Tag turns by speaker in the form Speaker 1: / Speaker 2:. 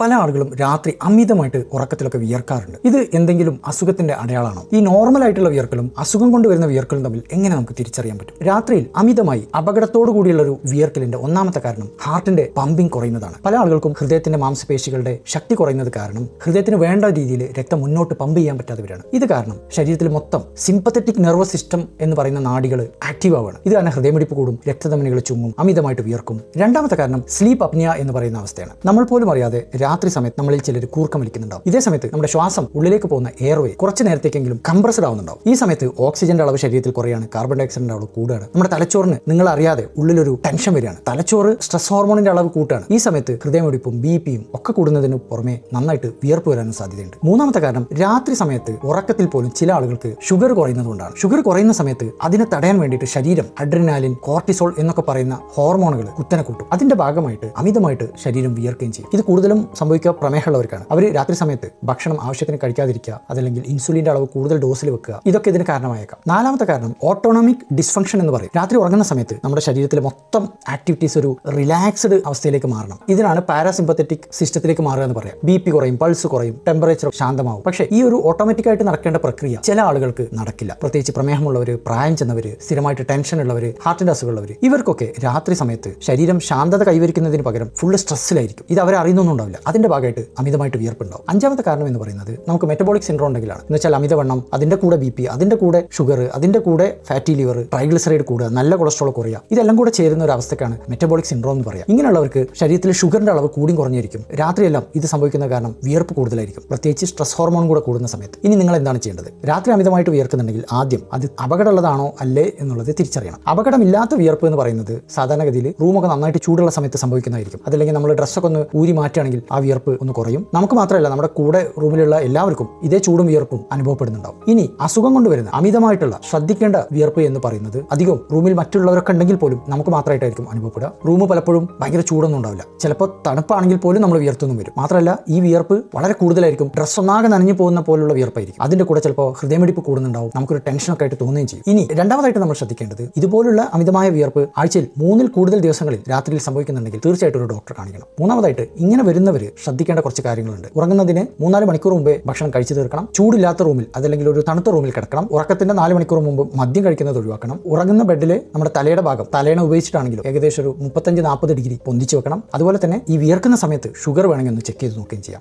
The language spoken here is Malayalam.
Speaker 1: പല ആളുകളും രാത്രി അമിതമായിട്ട് ഉറക്കത്തിലൊക്കെ വിയർക്കാറുണ്ട്. ഇത് എന്തെങ്കിലും അസുഖത്തിന്റെ അടയാളമാണോ? ഈ നോർമൽ ആയിട്ടുള്ള വിയർക്കലും അസുഖം കൊണ്ടുവരുന്ന വിയർക്കലും തമ്മിൽ എങ്ങനെ നമുക്ക് തിരിച്ചറിയാൻ പറ്റും? രാത്രിയിൽ അമിതമായി അപകടത്തോടു കൂടിയുള്ള ഒരു വിയർക്കലിന്റെ ഒന്നാമത്തെ കാരണം ഹാർട്ടിന്റെ പമ്പിംഗ് കുറയുന്നതാണ്. പല ആളുകൾക്കും ഹൃദയത്തിന്റെ മാംസപേശികളുടെ ശക്തി കുറയുന്നത് കാരണം ഹൃദയത്തിന് വേണ്ട രീതിയിൽ രക്തം മുന്നോട്ട് പമ്പ് ചെയ്യാൻ പറ്റാത്തവരാണ്. ഇത് കാരണം ശരീരത്തിൽ മൊത്തം സിമ്പത്തറ്റിക് നെർവസ് സിസ്റ്റം എന്ന് പറയുന്ന നാഡികൾ ആക്റ്റീവ് ആവുകയാണ്. ഇത് കാരണം ഹൃദയമിടിപ്പ് കൂടും, രക്തധമനികൾ ചുങ്ങും, അമിതമായിട്ട് വിയർക്കും. രണ്ടാമത്തെ കാരണം സ്ലീപ്പ് അപ്നിയ എന്ന് പറയുന്ന അവസ്ഥയാണ്. നമ്മൾ പോലും അറിയാതെ രാത്രി സമയത്ത് നമ്മളിൽ ചിലർ കൂർക്കം വലിക്കുന്നുണ്ടാവും. ഇതേ സമയത്ത് നമ്മുടെ ശ്വാസം ഉള്ളിലേക്ക് പോകുന്ന എയർവേ കുറച്ച് നേരത്തേക്കെങ്കിലും കംപ്രസ്ഡ് ആവുന്നുണ്ടാവും. ഈ സമയത്ത് ഓക്സിജന്റെ അളവ് ശരീരത്തിൽ കുറയാണ്, കാർബൺ ഡയോക്സൈഡിന്റെ അളവ് കൂടുകയാണ്. നമ്മുടെ തലച്ചോറിന് നിങ്ങൾ അറിയാതെ ഉള്ളിലൊരു ടെൻഷൻ വരികയാണ്. തലച്ചോറ് സ്ട്രെസ് ഹോർമോണിന്റെ അളവ് കൂട്ടാണ്. ഈ സമയത്ത് ഹൃദയമിടിപ്പും ബിപിയും ഒക്കെ കൂടുന്നതിന് പുറമെ നന്നായിട്ട് വിയർപ്പ് വരാനും സാധ്യതയുണ്ട്. മൂന്നാമത്തെ കാരണം രാത്രി സമയത്ത് ഉറക്കത്തിൽ പോലും ചില ആളുകൾക്ക് ഷുഗർ കുറയുന്നതുകൊണ്ടാണ്. ഷുഗർ കുറയുന്ന സമയത്ത് അതിനെ തടയാൻ വേണ്ടിയിട്ട് ശരീരം അഡ്രിനാലിൻ, കോർട്ടിസോൾ എന്നൊക്കെ പറയുന്ന ഹോർമോണുകൾ കുത്തനെ കൂട്ടും. അതിന്റെ ഭാഗമായിട്ട് അമിതമായിട്ട് ശരീരം വിയർക്കുകയും ചെയ്യും. ഇത് കൂടുതലും സംഭവിക്കുക പ്രമേഹമുള്ളവർക്കാണ്. അവർ രാത്രി സമയത്ത് ഭക്ഷണം ആവശ്യത്തിന് കഴിക്കാതിരിക്കുക, അതല്ലെങ്കിൽ ഇൻസുലിന്റെ അളവ് കൂടുതൽ ഡോസിൽ വെക്കുക, ഇതൊക്കെ ഇതിന് കാരണമായേക്കാം. നാലാമത്തെ കാരണം ഓട്ടോണമിക് ഡിസ്ഫങ്ഷൻ എന്ന് പറയും. രാത്രി ഉറങ്ങുന്ന സമയത്ത് നമ്മുടെ ശരീരത്തിലെ മൊത്തം ആക്ടിവിറ്റീസ് ഒരു റിലാക്സ്ഡ് അവസ്ഥയിലേക്ക് മാറണം. ഇതിനാണ് പാരാസിമ്പത്തറ്റിക് സിസ്റ്റത്തിലേക്ക് മാറുക എന്ന് പറയാം. ബി പി കുറയും, പൾസ് കുറയും, ടെമ്പറേച്ചർ ശാന്തമാവും. പക്ഷേ ഈ ഒരു ഓട്ടോമാറ്റിക് ആയിട്ട് നടക്കേണ്ട പ്രക്രിയ ചില ആളുകൾക്ക് നടക്കില്ല. പ്രത്യേകിച്ച് പ്രമേഹമുള്ളവർ, പ്രായം ചെന്നവർ, സ്ഥിരമായിട്ട് ടെൻഷൻ ഉള്ളവർ, ഹാർട്ടിന്റെ അസുഖമുള്ളവർ, ഇവർക്കൊക്കെ രാത്രി സമയത്ത് ശരീരം ശാന്തത കൈവരിക്കുന്നതിന് പകരം ഫുള്ള് സ്ട്രെസ്സിലായിരിക്കും. ഇത് അവർ അറിയുന്നൊന്നും ഉണ്ടാവില്ല. അതിന്റെ ഭാഗമായിട്ട് അമിതമായിട്ട് വിയർപ്പുണ്ടാവും. അഞ്ചാമത്തെ കാരണം എന്ന് പറയുന്നത് നമുക്ക് മെറ്റബോളിക് സിൻഡ്രോം ഉണ്ടെങ്കിലാണ്. എന്ന് വെച്ചാൽ അമിതവണ്ണം, അതിന്റെ കൂടെ ബി പി, അതിന്റെ കൂടെ ഷുഗർ, അതിന്റെ കൂടെ ഫാറ്റി ലിവർ, ട്രൈഗ്ലിസറൈഡ് കൂടുക, നല്ല കൊളസ്ട്രോൾ കുറയുക, ഇതെല്ലാം കൂടെ ചേരുന്ന ഒരു അവസ്ഥക്കാണ് മെറ്റബോളിക് സിൻഡ്രോം എന്ന് പറയാം. ഇങ്ങനെയുള്ളവർക്ക് ശരീരത്തിൽ ഷുഗറിന്റെ അളവ് കൂടും കുറഞ്ഞിരിക്കും. രാത്രിയെല്ലാം ഇത് സംഭവിക്കുന്ന കാരണം വിയർപ്പ് കൂടുതലായിരിക്കും, പ്രത്യേകിച്ച് സ്ട്രെസ് ഹോർമോൺ കൂടെ കൂടുന്ന സമയത്ത്. ഇനി നിങ്ങൾ എന്താണ് ചെയ്യേണ്ടത്? രാത്രി അമിതമായിട്ട് വിയർക്കുന്നുണ്ടെങ്കിൽ ആദ്യം അത് അപകടമുള്ളതാണോ അല്ലേ എന്നുള്ളത് തിരിച്ചറിയണം. അപകടമില്ലാത്ത വിയർപ്പ് എന്ന് പറയുന്നത് സാധാരണഗതിയിൽ റൂമൊക്കെ നന്നായിട്ട് ചൂടുള്ള സമയത്ത് സംഭവിക്കുന്നതായിരിക്കും. അതല്ലെങ്കിൽ നമ്മൾ ഡ്രസ്സൊക്കെ ഒന്ന് ഊരി മാറ്റുകയാണെങ്കിൽ ആ വിയർപ്പ് ഒന്ന് കുറയും. നമുക്ക് മാത്രമല്ല, നമ്മുടെ കൂടെ റൂമിലുള്ള എല്ലാവർക്കും ഇതേ ചൂടും വിയർപ്പും അനുഭവപ്പെടുന്നുണ്ടാവും. ഇനി അസുഖം കൊണ്ടുവരുന്ന അമിതമായിട്ടുള്ള ശ്രദ്ധിക്കേണ്ട വിയർപ്പ് എന്ന് പറയുന്നത് അധികം റൂമിൽ മറ്റുള്ളവരൊക്കെ ഉണ്ടെങ്കിൽ പോലും നമുക്ക് മാത്രമായിട്ടായിരിക്കും അനുഭവപ്പെടുക. റൂം പലപ്പോഴും ഭയങ്കര ചൂടൊന്നും ഉണ്ടാവില്ല. ചിലപ്പോൾ തണുപ്പാണെങ്കിൽ പോലും നമ്മൾ വിയർത്തൊന്നും വരും. മാത്രമല്ല ഈ വിയർപ്പ് വളരെ കൂടുതലായിരിക്കും. ഡ്രസ്സ് ഒന്നാകെ നനഞ്ഞു പോകുന്ന പോലുള്ള വിയർപ്പായിരിക്കും. അതിന്റെ കൂടെ ചിലപ്പോൾ ഹൃദയമിടിപ്പ് കൂടുന്നുണ്ടാവും. നമുക്കൊരു ടെൻഷനൊക്കെ ആയിട്ട് തോന്നുകയും ചെയ്യും. ഇനി രണ്ടാമതായിട്ട് നമ്മൾ ശ്രദ്ധിക്കേണ്ടത്, ഇതുപോലുള്ള അമിതമായ വിയർപ്പ് ആഴ്ചയിൽ 3-ൽ കൂടുതൽ ദിവസങ്ങളിൽ രാത്രിയിൽ സംഭവിക്കുന്നുണ്ടെങ്കിൽ തീർച്ചയായിട്ടും ഒരു ഡോക്ടറെ കാണിക്കണം. മൂന്നാമതായിട്ട് ഇങ്ങനെ വരുന്നവർ ശ്രദ്ധിക്കേണ്ട കുറച്ച് കാര്യങ്ങളുണ്ട്. ഉറങ്ങുന്നതിന് 3-4 മണിക്കൂർ മുമ്പേ ഭക്ഷണം കഴിച്ചു തീർക്കണം. ചൂടില്ലാത്ത റൂമിൽ, അതല്ലെങ്കിൽ ഒരു തണുത്ത റൂമിൽ കിടക്കണം. ഉറക്കത്തിന്റെ 4 മണിക്കൂർ മുമ്പ് മദ്യം കഴിക്കുന്നത് ഒഴിവാക്കണം. ഉറങ്ങുന്ന ബെഡിൽ നമ്മുടെ തലയുടെ ഭാഗം തലേണ ഉപയോഗിച്ചിട്ടാണെങ്കിലും ഏകദേശം ഒരു 35-40 ഡിഗ്രി പൊന്തിച്ച് വെക്കണം. അതുപോലെ തന്നെ ഈ വിയർക്കുന്ന സമയത്ത് ഷുഗർ വേണമെങ്കിൽ ഒന്ന് ചെക്ക് ചെയ്ത് നോക്കുകയും ചെയ്യാം.